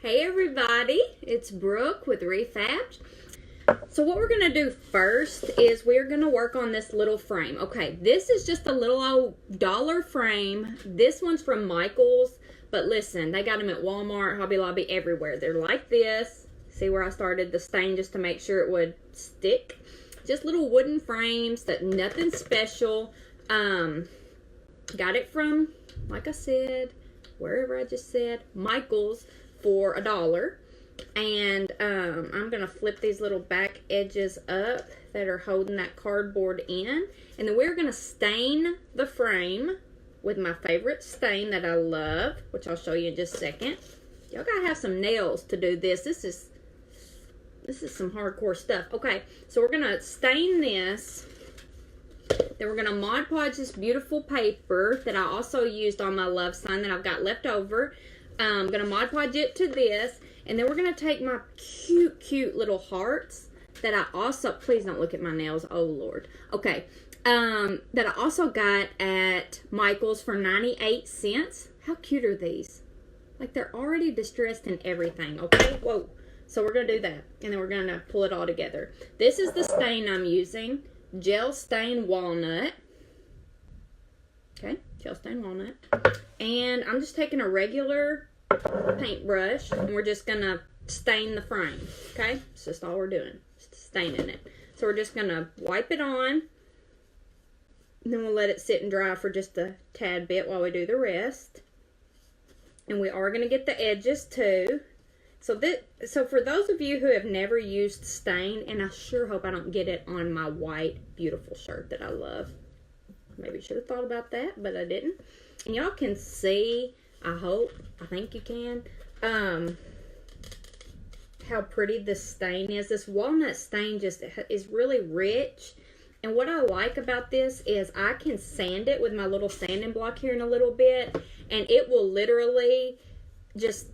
Hey everybody, it's Brooke with Re-Fabbed. So what we're going to do first is we're going to work on this little frame. Okay, this is just a little old dollar frame. This one's from Michael's, but listen, they got them at Walmart, Hobby Lobby, everywhere. They're like this. See where I started the stain just to make sure it would stick. Just little wooden frames, that nothing special. Got it from, like I said, wherever I just said, Michael's for $1. And I'm going to flip these little back edges up that are holding that cardboard in. And then we're going to stain the frame with my favorite stain that I love, which I'll show you in just a second. Y'all got to have some nails to do this. This is some hardcore stuff. Okay, so we're going to stain this. Then we're going to Mod Podge this beautiful paper that I also used on my love sign that I've got left over. I'm going to Mod Podge it to this. And then we're going to take my cute, cute little hearts that I also, please don't look at my nails, oh Lord. Okay, that I also got at Michael's for 98 cents. How cute are these? Like they're already distressed and everything, okay? Whoa. So we're going to do that. And then we're going to pull it all together. This is the stain I'm using. Gel Stain Walnut. Okay, Gel Stain Walnut. And I'm just taking a regular paintbrush and we're just going to stain the frame. Okay, it's just all we're doing. Just staining it. So we're just going to wipe it on. And then we'll let it sit and dry for just a tad bit while we do the rest. And we are going to get the edges too. So for those of you who have never used stain, and I sure hope I don't get it on my white, beautiful shirt that I love. Maybe should have thought about that, but I didn't. And y'all can see, I think you can, how pretty this stain is. This walnut stain just is really rich. And what I like about this is I can sand it with my little sanding block here in a little bit, and it will literally just,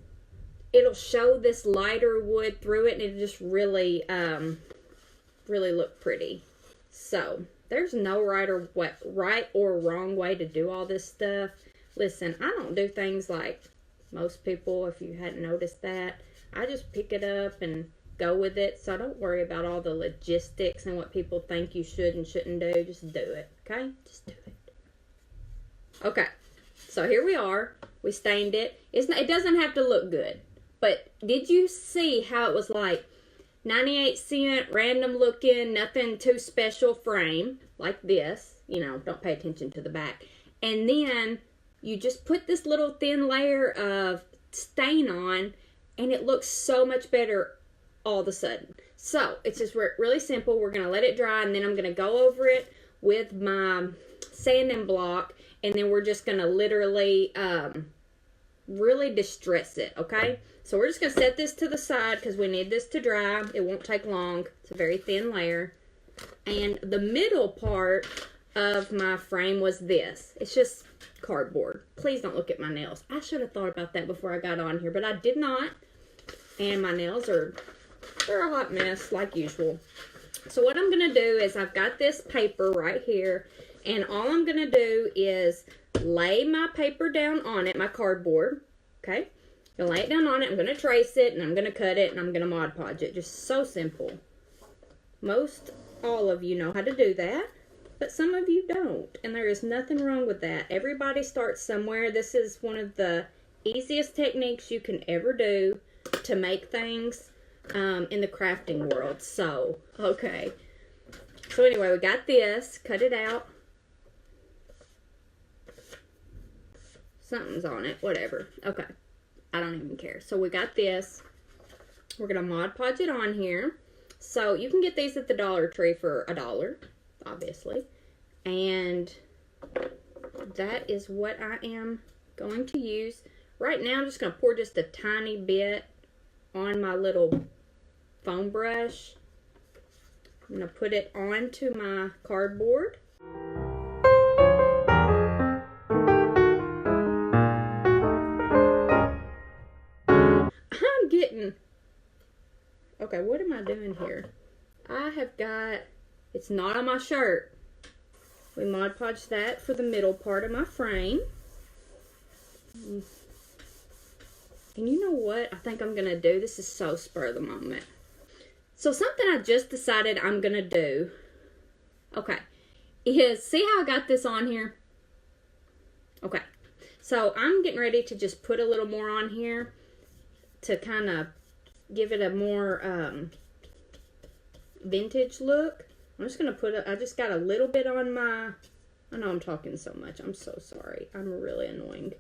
it'll show this lighter wood through it, and it'll just really, really look pretty. So there's no right or wrong way to do all this stuff. Listen, I don't do things like most people, if you hadn't noticed that. I just pick it up and go with it, so don't worry about all the logistics and what people think you should and shouldn't do. Just do it, okay? Just do it. Okay, so here we are. We stained it. It doesn't have to look good, but did you see how it was like 98 cent, random looking, nothing too special frame like this? You know, don't pay attention to the back. And then you just put this little thin layer of stain on, and it looks so much better all of a sudden. So it's just really simple. We're going to let it dry, and then I'm going to go over it with my sanding block, and then we're just going to literally really distress it, okay? So we're just going to set this to the side because we need this to dry. It won't take long. It's a very thin layer. And the middle part of my frame was this. It's just cardboard. Please don't look at my nails. I should have thought about that before I got on here, but I did not. And my nails they're a hot mess like usual. So what I'm going to do is I've got this paper right here, and all I'm going to do is lay my paper down on it, my cardboard, okay? I'm going to lay it down on it, I'm going to trace it, and I'm going to cut it, and I'm going to Mod Podge it. Just so simple. Most all of you know how to do that, but some of you don't, and there is nothing wrong with that. Everybody starts somewhere. This is one of the easiest techniques you can ever do to make things in the crafting world. So, okay. So anyway, we got this. Cut it out. Something's on it. Whatever. Okay. I don't even care. So we got this. We're going to Mod Podge it on here. So you can get these at the Dollar Tree for $1, obviously. And that is what I am going to use. Right now I'm just going to pour just a tiny bit on my little foam brush. I'm going to put it onto my cardboard. I'm getting... Okay, what am I doing here? I have got... It's not on my shirt. We Mod Podge that for the middle part of my frame. And you know what I think I'm going to do? This is so spur of the moment. So something I just decided I'm going to do, okay, is, see how I got this on here? Okay, so I'm getting ready to just put a little more on here to kind of give it a more vintage look. I'm just going to put I just got a little bit on my, I know I'm talking so much. I'm so sorry. I'm really annoying.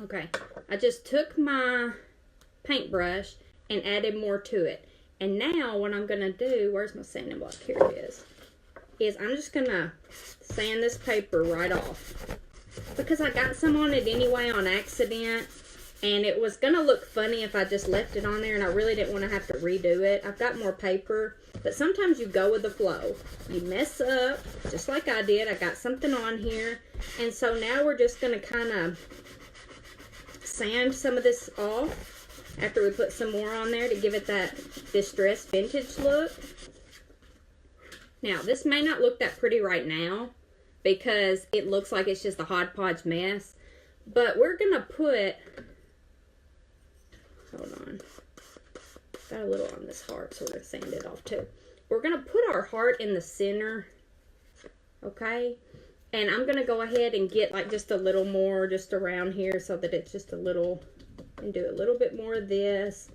Okay, I just took my paintbrush and added more to it. And now what I'm going to do, where's my sanding block? Here it is I'm just going to sand this paper right off. Because I got some on it anyway on accident. And it was going to look funny if I just left it on there, and I really didn't want to have to redo it. I've got more paper, but sometimes you go with the flow. You mess up, just like I did. I got something on here. And so now we're just going to kind of sand some of this off after we put some more on there to give it that distressed vintage look. Now, this may not look that pretty right now because it looks like it's just a hodgepodge mess. But we're going to put... Hold on. Got a little on this heart, so we're going to sand it off too. We're going to put our heart in the center. Okay? And I'm going to go ahead and get like just a little more just around here so that it's just a little, and do a little bit more of this.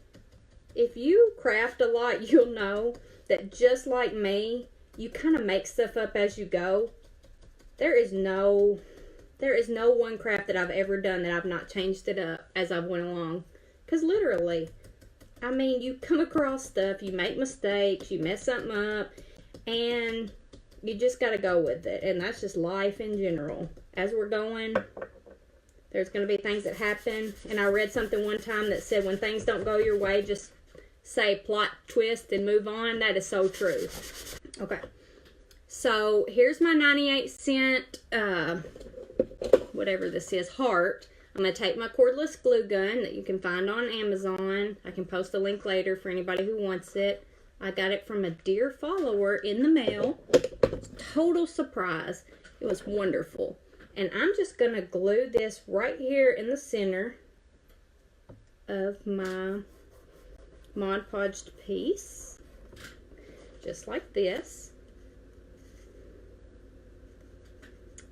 If you craft a lot, you'll know that just like me, you kind of make stuff up as you go. There is no one craft that I've ever done that I've not changed it up as I went along. Because literally, I mean, you come across stuff, you make mistakes, you mess something up, and you just got to go with it. And that's just life in general. As we're going, there's going to be things that happen. And I read something one time that said, when things don't go your way, just say plot twist and move on. That is so true. Okay. So, here's my 98-cent, whatever this is, heart. I'm going to take my cordless glue gun that you can find on Amazon. I can post a link later for anybody who wants it. I got it from a dear follower in the mail. Total surprise. It was wonderful. And I'm just going to glue this right here in the center of my Mod Podged piece. Just like this.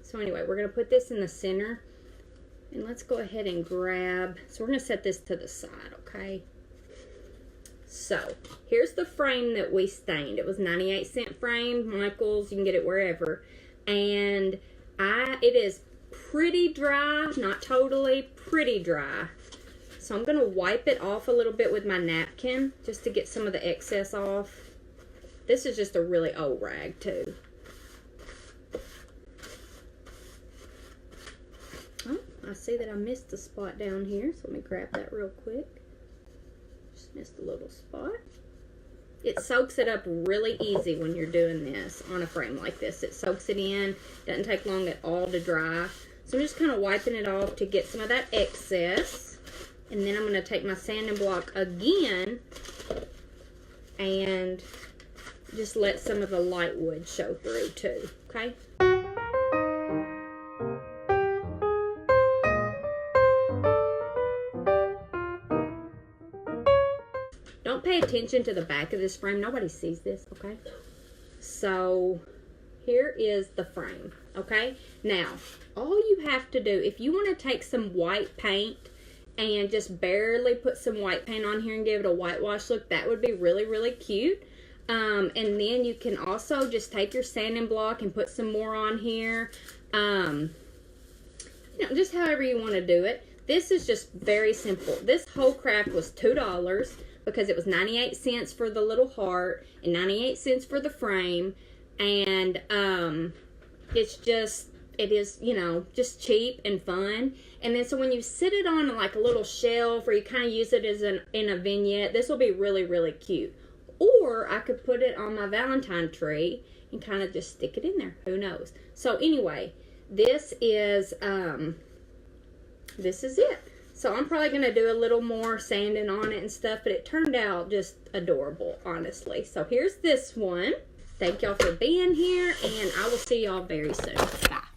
So anyway, we're going to put this in the center. And let's go ahead and grab, so we're going to set this to the side, okay? So, here's the frame that we stained. It was 98-cent frame, Michael's, you can get it wherever. And it is pretty dry, not totally, pretty dry. So I'm going to wipe it off a little bit with my napkin, just to get some of the excess off. This is just a really old rag, too. Oh, I see that I missed a spot down here, so let me grab that real quick. Just missed a little spot. It soaks it up really easy when you're doing this on a frame like this. It soaks it in. Doesn't take long at all to dry. So I'm just kind of wiping it off to get some of that excess. And then I'm going to take my sanding block again and just let some of the light wood show through too, okay? Don't pay attention to the back of this frame. Nobody sees this, okay? So, here is the frame, okay? Now, all you have to do, if you want to take some white paint and just barely put some white paint on here and give it a whitewash look, that would be really, really cute. And then you can also just take your sanding block and put some more on here. You know, just however you want to do it. This is just very simple. This whole craft was $2 because it was 98 cents for the little heart and 98 cents for the frame. And it's just, it is, you know, just cheap and fun. And then so when you sit it on like a little shelf or you kind of use it as in a vignette, this will be really, really cute. Or I could put it on my Valentine tree and kind of just stick it in there. Who knows? So anyway, this is it. So I'm probably going to do a little more sanding on it and stuff, but it turned out just adorable, honestly. So here's this one. Thank y'all for being here, and I will see y'all very soon. Bye.